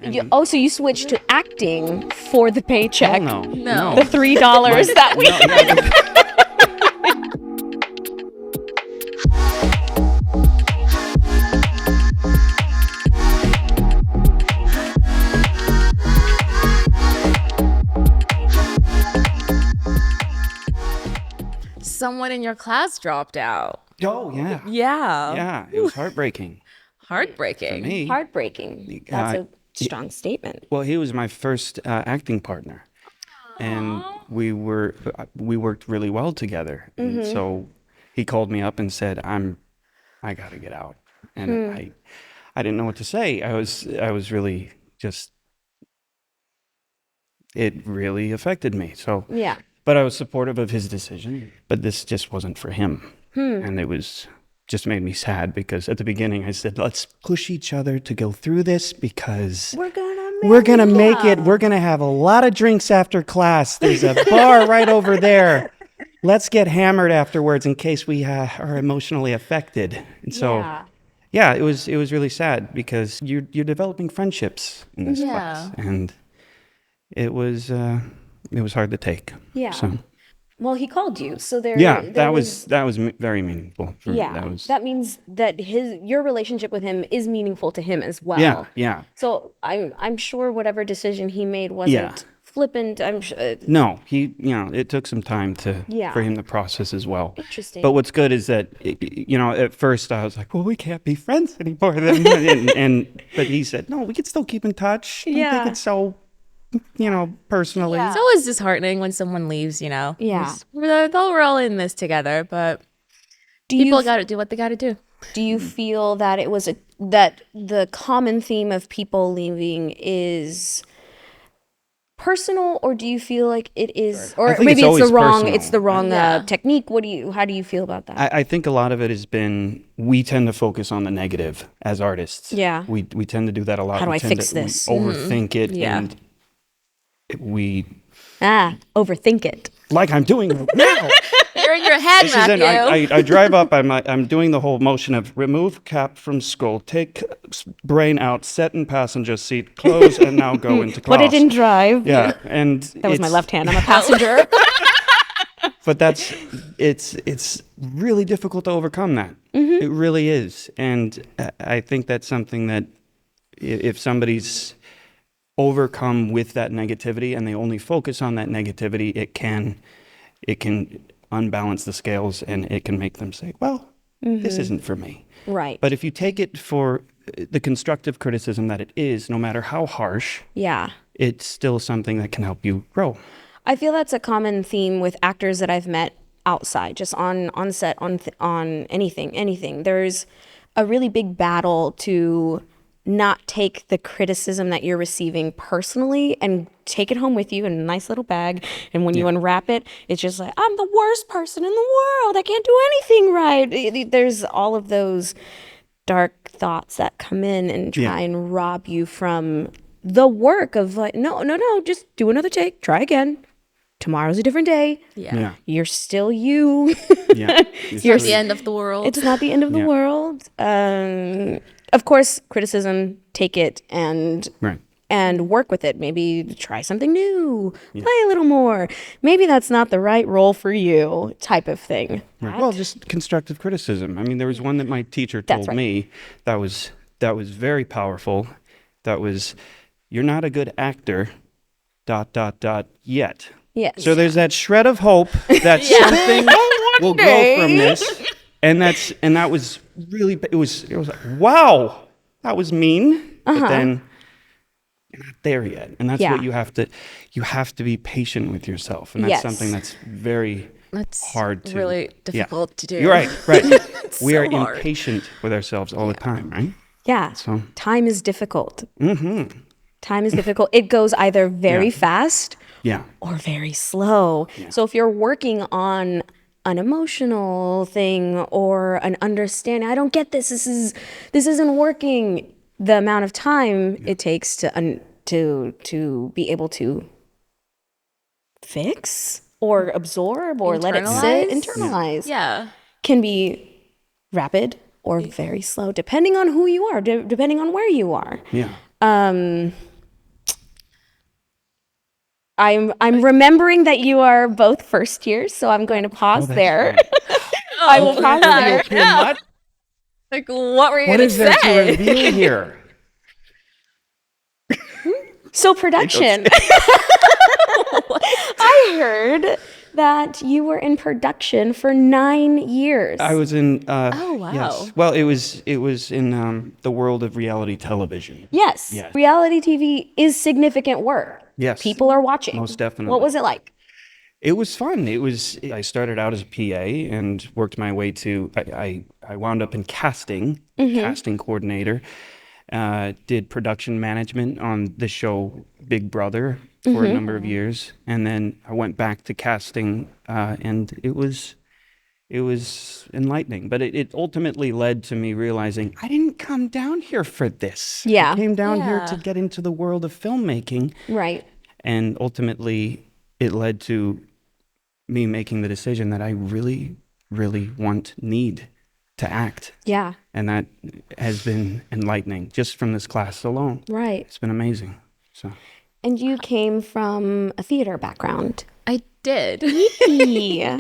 So you switched to acting for the paycheck. Hell No. The $3 that we Someone in your class dropped out. Oh, yeah. Yeah. Yeah, it was heartbreaking Heartbreaking. for me. Heartbreaking. That's a strong statement. Well, he was my first acting partner, and we worked really well together. And so he called me up and said, I got to get out," and I didn't know what to say. I was really just, it really affected me. So Yeah. but I was supportive of his decision. But this just wasn't for him, and it was just made me sad because at the beginning I said, let's push each other to go through this because We're gonna make it. We're gonna have a lot of drinks after class. There's a bar right over there. Let's get hammered afterwards in case we are emotionally affected. And so, yeah, it was really sad because you're developing friendships in this class, and it was hard to take. Yeah. So. Well, he called you, so there. Yeah, there that was very meaningful. For me. Yeah, that means that your relationship with him is meaningful to him as well. Yeah. So I'm sure whatever decision he made wasn't flippant. I'm sure. No, it took some time for him to process as well. Interesting. But what's good is that, at first I was like, well, we can't be friends anymore. But he said, no, we can still keep in touch. Don't take it so, personally. It's always disheartening when someone leaves, Yeah. We're all in this together, but people got to do what they got to do. Do you feel that it was that the common theme of people leaving is personal, or do you feel like it is, or think maybe it's it's always the wrong Yeah. technique? How do you feel about that? I think a lot of it has been, we tend to focus on the negative as artists. Yeah. We tend to do that a lot. How do We I tend fix to- this? We overthink it. Yeah. And we, Overthink it. like I'm doing now. You're in your head, This is it. Matthew. I drive up. I'm doing the whole motion of remove cap from skull, take brain out, set in passenger seat, close, and now go into class. Put it in drive. Yeah, and That was my left hand. I'm a passenger. But it's really difficult to overcome that. It really is, and I think that's something that if somebody's overcome with that negativity and they only focus on that negativity, it can unbalance the scales, and it can make them say, well, this isn't for me. Right. But if you take it for the constructive criticism that it is, no matter how harsh, Yeah. it's still something that can help you grow. I feel that's a common theme with actors that I've met outside, just on set, on anything. There's a really big battle to not take the criticism that you're receiving personally and take it home with you in a nice little bag. And when you unwrap it, it's just like, I'm the worst person in the world. I can't do anything right. There's all of those dark thoughts that come in and try and rob you from the work of like, no, just do another take, try again. Tomorrow's a different day. Yeah. You're still you. Yeah. It's not the end of the world. It's not the end of the world. Of course, criticism, take it and work with it. Maybe try something new, play a little more. Maybe that's not the right role for you, type of thing. Right. Well, just constructive criticism. I mean, there was one that my teacher told me that was very powerful. That was, you're not a good actor, ... yet. Yes. So there's that shred of hope that something will grow from this. And that was really, it was like, wow, that was mean. But then you're not there yet. And that's what you have to be patient with yourself. And that's something that's very hard to. Really difficult to do. You're right. We are hard. impatient with ourselves all the time, right? Yeah. So. Time is difficult. Time is difficult. It goes either very fast or very slow. Yeah. So if you're working on an emotional thing or an understanding, I don't get this. This isn't working. The amount of time it takes to be able to fix or absorb or let it sit, internalize, can be rapid or very slow, depending on who you are, depending on where you are. Yeah. I'm remembering that you are both first years, so I'm going to pause there. I will pause there. Yeah. Like, what were you What going is there to say? reveal here? So production. I heard that you were in production for 9 years. I was in. Oh, wow. Yes. Well, it was in the world of reality television. Yes. Yes. Reality TV is significant work. Yes. People are watching. Most definitely. What was it like? It was fun. I started out as a PA and worked my way to, I wound up in casting, casting coordinator, did production management on the show Big Brother for a number of years. And then I went back to casting, and it was enlightening. But it ultimately led to me realizing I didn't come down here for this. Yeah. I came down here Yeah. to get into the world of filmmaking. Right. And ultimately, it led to me making the decision that I really, really need to act. Yeah. And that has been enlightening just from this class alone. Right. It's been amazing. So And you came from a theater background. I did. Yeah.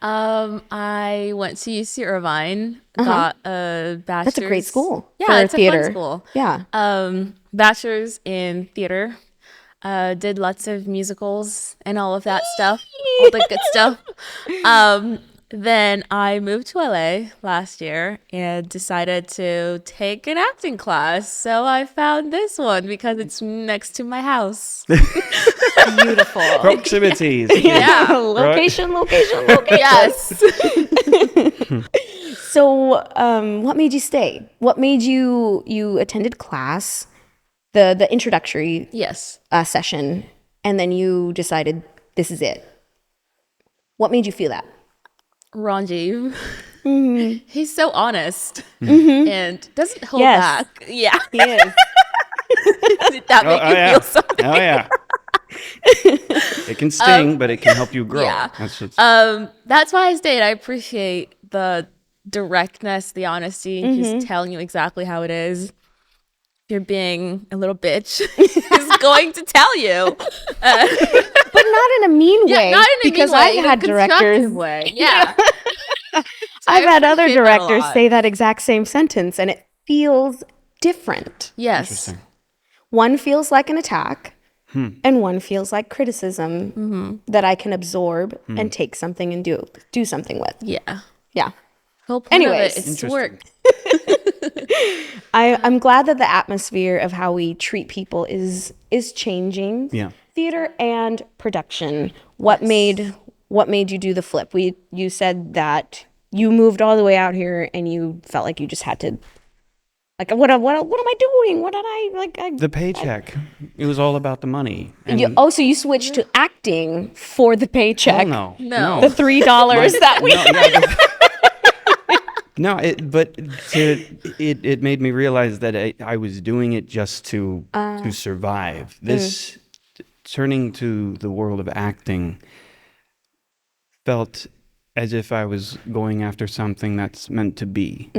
I went to UC Irvine, got a bachelor's. That's a great school Yeah, for it's theater. a fun school. Yeah. Bachelor's in theater. Did lots of musicals and all of that stuff, all the good stuff. Then I moved to LA last year and decided to take an acting class. So I found this one because it's next to my house. Beautiful. proximities. Yeah. Location. Yes. So, what made you stay? What made you attended class, the introductory Yes. session, and then you decided this is it? What made you feel that? Ranjiv. He's so honest and doesn't hold Yes. back. Yeah. He is. Did that make you yeah. feel something? Oh, yeah. It can sting, but it can help you grow. Yeah. That's That's why I stayed. I appreciate the directness, the honesty, just telling you exactly how it is. If you're being a little bitch, he's going to tell you. But not in a mean way. Not in a because mean way, I've in a had constructive directors. way. Yeah. I've had other appreciate that a directors lot. say that exact same sentence, and it feels different. Yes. interesting. One feels like an attack, and one feels like criticism that I can absorb and take something and do something with. Yeah. Yeah. Whole point Anyways. of it is to work. I'm glad that the atmosphere of how we treat people is changing. Yeah. Theater and production. What made you do the flip? You said that you moved all the way out here and you felt like you just had to, like, what am I doing? What did I like? The paycheck. It was all about the money. And So you switched to acting for the paycheck. hell no. No. The $3 that we. No, it made me realize that I was doing it just to survive. This turning to the world of acting felt as if I was going after something that's meant to be,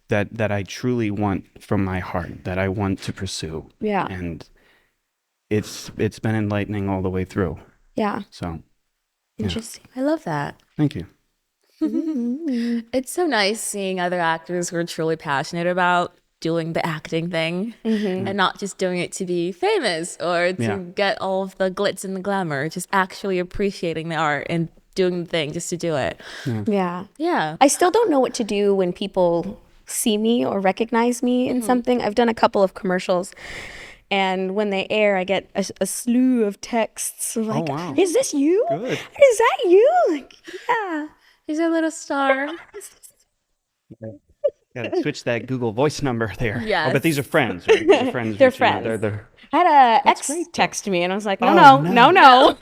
that I truly want from my heart, that I want to pursue. Yeah. And it's been enlightening all the way through. Yeah. So Interesting. I love that. thank you. It's so nice seeing other actors who are truly passionate about doing the acting thing and not just doing it to be famous or to get all of the glitz and the glamour, just actually appreciating the art and doing the thing just to do it. Yeah. Yeah. I still don't know what to do when people see me or recognize me in something. I've done a couple of commercials, and when they air, I get a slew of texts like, wow. "Is this you? Good. Is that you?" Like, yeah. He's a little star. Gotta switch that Google Voice number there. Yes. Oh, but these are friends, right? These are friends. They're reaching out. friends. They're I had a ex text me, and I was like, Oh, no. Like, no.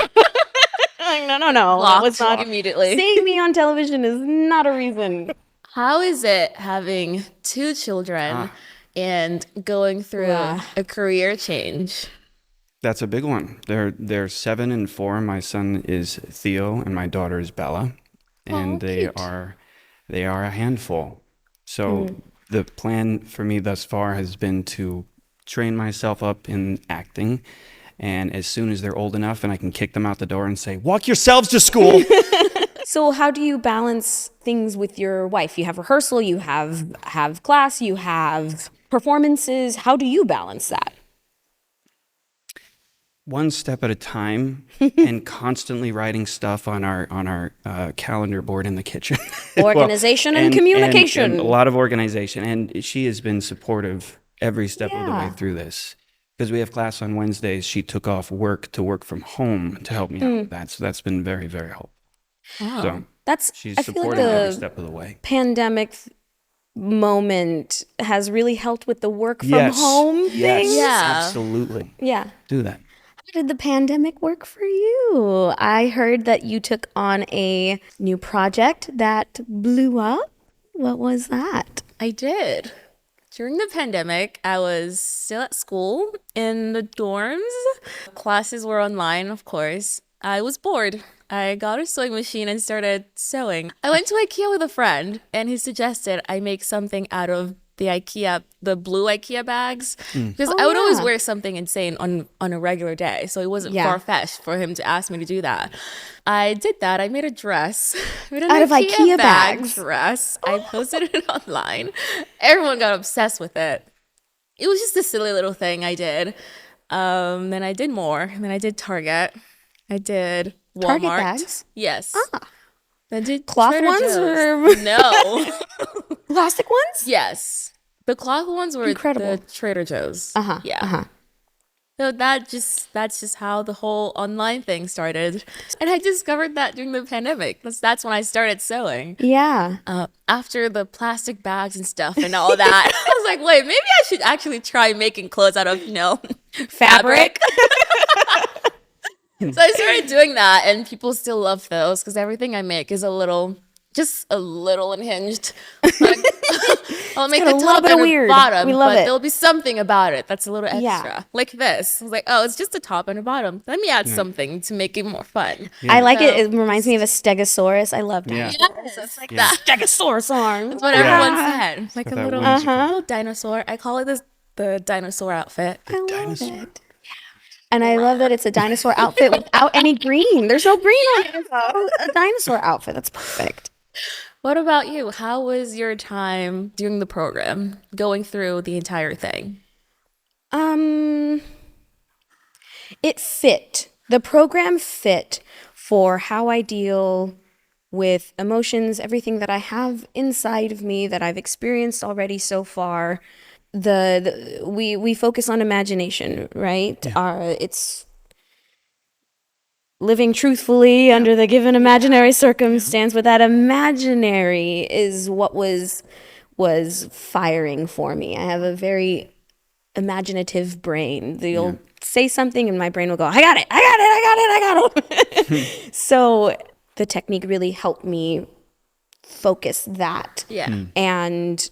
That was Blocked not immediately. Seeing me on television is not a reason. How is it having 2 children and going through a career change? That's a big one. They're 7 and 4. My son is Theo, and my daughter is Bella, and they are a handful. So the plan for me thus far has been to train myself up in acting And as soon as they're old enough and I can kick them out the door and say, walk yourselves to school. So how do you balance things with your wife? You have rehearsal, you have class, you have performances. How do you balance that? One step at a time, and constantly writing stuff on our calendar board in the kitchen. Organization and communication. And a lot of organization. And she has been supportive every step of the way through this. Because we have class on Wednesdays, she took off work to work from home to help me out with that. So that's been very, very helpful. Wow. So she's supporting every step of the way. Pandemic moment has really helped with the work from home thing. Yeah. Absolutely. Yeah. Do that. How did the pandemic work for you? I heard that you took on a new project that blew up. What was that? I did. During the pandemic, I was still at school in the dorms. Classes were online, of course. I was bored. I got a sewing machine and started sewing. I went to IKEA with a friend, and he suggested I make something out of the blue IKEA bags, because I would always wear something insane on a regular day, so it wasn't far-fetched for him to ask me to do that. I did that. I made a dress. Out of IKEA bags? Dress. I posted it online. Everyone got obsessed with it. It was just a silly little thing I did. Then I did more. And then I did Target. I did Walmart. Target bags? Yes. I did Cloth Trader ones Joe's. No. Plastic ones? Yes. The cloth ones were Incredible. the Trader Joe's. Yeah. Uh-huh. So that's just how the whole online thing started. And I discovered that during the pandemic. That's when I started sewing. Yeah. After the plastic bags and stuff and all that, I was like, wait, maybe I should actually try making clothes out of, fabric. So I started doing that, and people still love those because everything I make is just a little unhinged. I'll make the top and a bottom, but there'll be something about it that's a little extra. Yeah. Like this. I was like, oh, it's just a top and a bottom. Let me add something to make it more fun. I like it. It reminds me of a stegosaurus. I love that. Yeah. Yes, it's like that. Stegosaurus arm. That's what everyone said. It's like a that little dinosaur. I call it the dinosaur outfit. I love it. And I love that it's a dinosaur outfit without any green. There's no green on it. A dinosaur outfit. That's perfect. What about you? How was your time during the program, going through the entire thing? It fit. The program fit for how I deal with emotions, everything that I have inside of me that I've experienced already so far. We focus on imagination, right? It's living truthfully under the given imaginary circumstance, but that imaginary is what was firing for me. I have a very imaginative brain. You'll say something and my brain will go, I got it. So the technique really helped me focus that. Yeah. And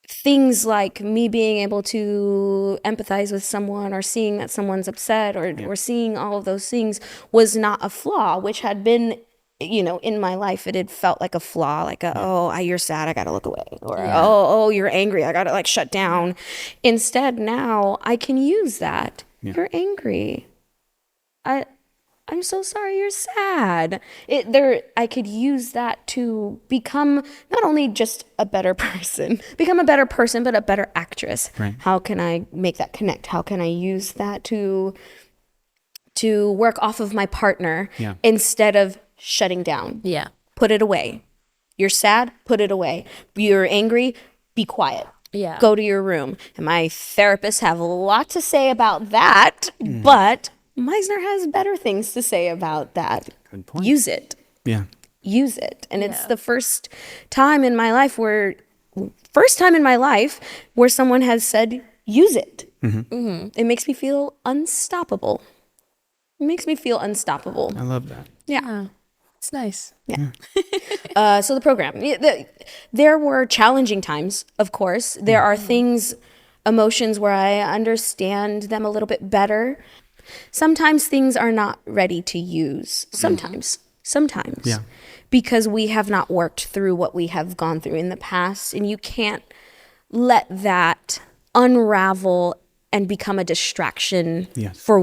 things like me being able to empathize with someone or seeing that someone's upset or seeing all of those things was not a flaw, which had been, in my life, it had felt like a flaw, like, you're sad, I gotta look away. Or, oh, you're angry, I gotta shut down. Instead, now I can use that. Yeah. You're angry. I'm so sorry you're sad. I could use that to become not only just a better person, but a better actress. Right. How can I make that connect? How can I use that to work off of my partner instead of shutting down? Yeah. Put it away. You're sad, put it away. You're angry, be quiet. Yeah. Go to your room. And my therapists have a lot to say about that, but Meisner has better things to say about that. Good point. Use it. Yeah. Use it. And it's the first time in my life where someone has said, use it. It makes me feel unstoppable. I love that. Yeah. It's nice. Yeah. So the program, there were challenging times, of course. There are emotions where I understand them a little bit better. Sometimes things are not ready to use. Sometimes. Yeah. Because we have not worked through what we have gone through in the past, and you can't let that unravel and become a distraction Yes. for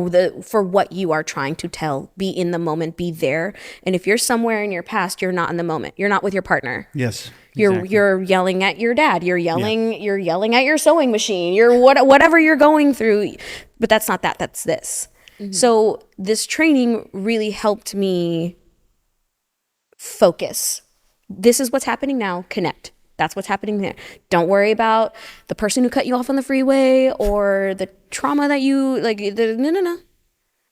what you are trying to tell. Be in the moment, be there. And if you're somewhere in your past, you're not in the moment. You're not with your partner. Yes. You're yelling at your dad. You're yelling at your sewing machine. You're whatever you're going through, but that's not that. That's this. So this training really helped me focus. This is what's happening now. Connect. That's what's happening there. Don't worry about the person who cut you off on the freeway or the trauma that you like. No.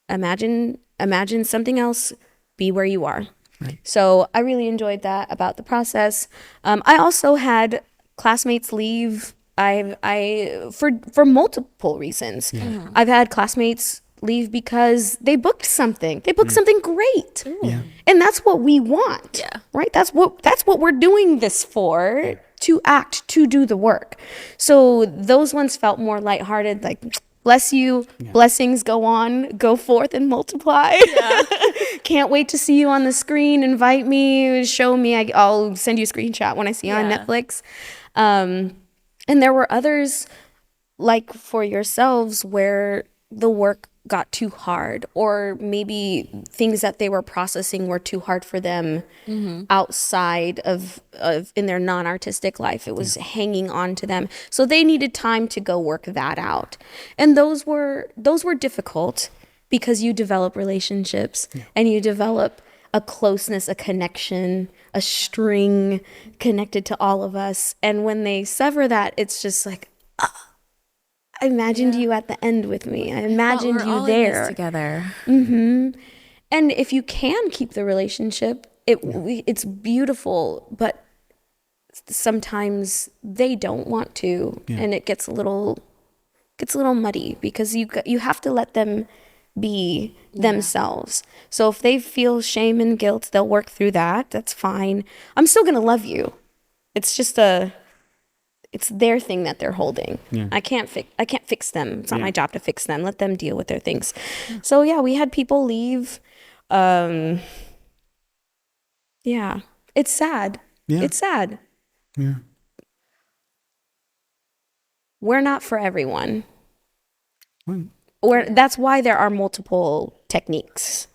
Imagine something else. Be where you are. Right. So I really enjoyed that about the process. I also had classmates leave. For multiple reasons. Yeah. I've had classmates leave because they booked something. They booked something great. Yeah. And that's what we want. Yeah. Right? That's what we're doing this for, to act, to do the work. So those ones felt more lighthearted, like, bless you, blessings go on, go forth and multiply. Yeah. Can't wait to see you on the screen. Invite me, show me. I'll send you a screenshot when I see you on Netflix. And there were others, like for yourselves, where the work got too hard, or maybe things that they were processing were too hard for them outside of in their non-artistic life. It was hanging on to them. So they needed time to go work that out. And those were difficult, because you develop relationships and you develop a closeness, a connection, a string connected to all of us. And when they sever that, it's just like, I imagined you at the end with me. I imagined you there together. And if you can keep the relationship, it's beautiful. But sometimes they don't want to, and it gets a little muddy, because you have to let them be themselves. So if they feel shame and guilt, they'll work through that. That's fine. I'm still gonna love you. It's just it's their thing that they're holding. I can't fix them. It's not my job to fix them. Let them deal with their things. So we had people leave. It's sad. It's sad. Yeah. We're not for everyone. That's why there are multiple techniques.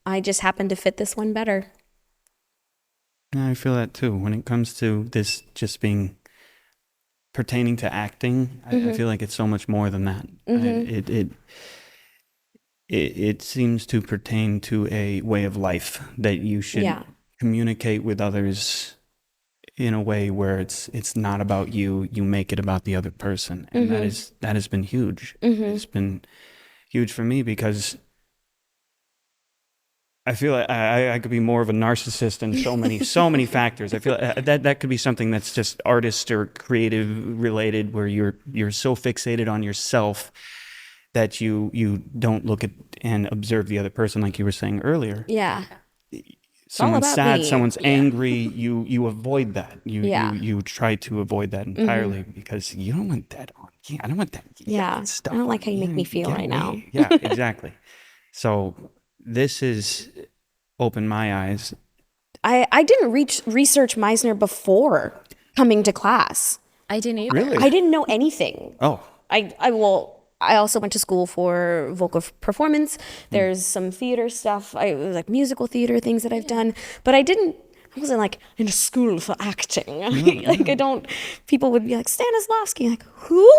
I just happen to fit this one better. Yeah, I feel that too. When it comes to this just being pertaining to acting, I feel like it's so much more than that. It seems to pertain to a way of life that you should communicate with others in a way where it's not about you. You make it about the other person, and that has been huge. It's been huge for me, because I feel like I could be more of a narcissist in so many factors. I feel that could be something that's just artist or creative related, where you're so fixated on yourself that you don't look at and observe the other person, like you were saying earlier. Yeah. Someone's sad, someone's angry, you avoid that. You try to avoid that entirely, because you don't want that on. Yeah, I don't want that. Stuff. I don't like how you make me feel right now. Yeah, exactly. So this has opened my eyes. I didn't research Meisner before coming to class. I didn't either. Really? I didn't know anything. Oh. I also went to school for vocal performance. There's some theater stuff. It was like musical theater things that I've done, but I wasn't like in a school for acting. Like people would be like, Stanislavski, like, who?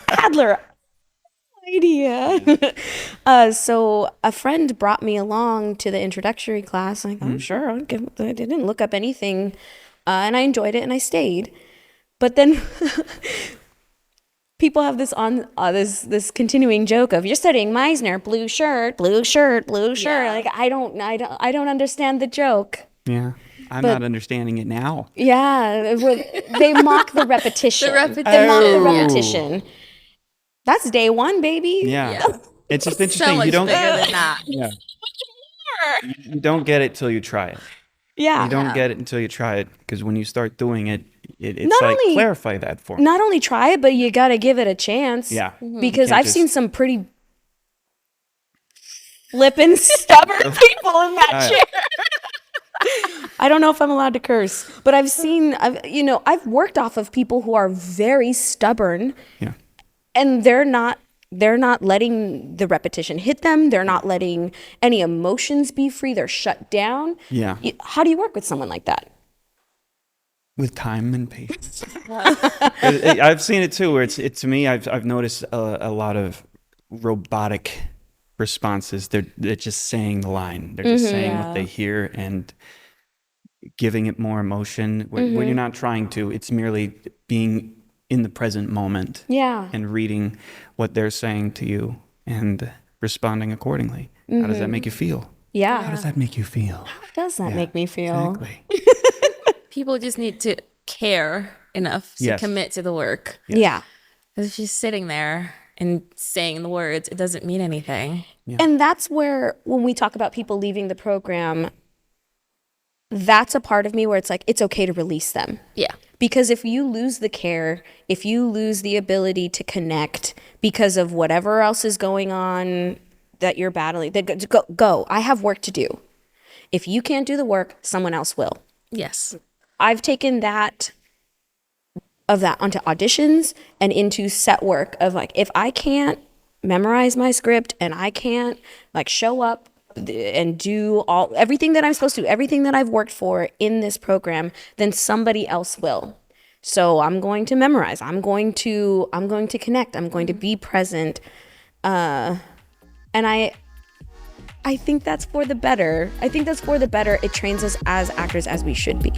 Adler. Idea. So a friend brought me along to the introductory class. I'm like, oh, sure. I didn't look up anything, and I enjoyed it, and I stayed. But then people have this this continuing joke of, you're studying Meisner, blue shirt. Yeah. Like I don't understand the joke. Yeah. I'm not understanding it now. Yeah, they mock the repetition. They mock the repetition. That's day one, baby. Yeah. It's just interesting. So much you don't bigger than that. Yeah. You don't get it till you try it. Yeah. You don't get it until you try it, because when you start doing it, it's like, clarify that for me. Not only try it, but you got to give it a chance. Yeah. Because I've seen some pretty flippin' stubborn people in that chair. I don't know if I'm allowed to curse, but I've worked off of people who are very stubborn, and they're not letting the repetition hit them. They're not letting any emotions be free. They're shut down. Yeah. How do you work with someone like that? With time and patience. I've seen it too, where it's to me, I've noticed a lot of robotic responses. They're just saying the line. They're just saying what they hear and giving it more emotion. When you're not trying to, it's merely being in the present moment. Yeah. And reading what they're saying to you and responding accordingly. How does that make you feel? Yeah. How does that make you feel? How does that make me feel? Exactly. People just need to care enough to commit to the work. Yes. Yeah. Because if she's sitting there and saying the words, it doesn't mean anything. Yeah. And that's where, when we talk about people leaving the program, that's a part of me where it's like, it's okay to release them. Yeah. Because if you lose the care, if you lose the ability to connect because of whatever else is going on that you're battling, then go. I have work to do. If you can't do the work, someone else will. Yes. I've taken that onto auditions and into set work of like, if I can't memorize my script and I can't like show up and do everything that I'm supposed to do, everything that I've worked for in this program, then somebody else will. So I'm going to memorize. I'm going to connect. I'm going to be present. And I think that's for the better. It trains us as actors as we should be.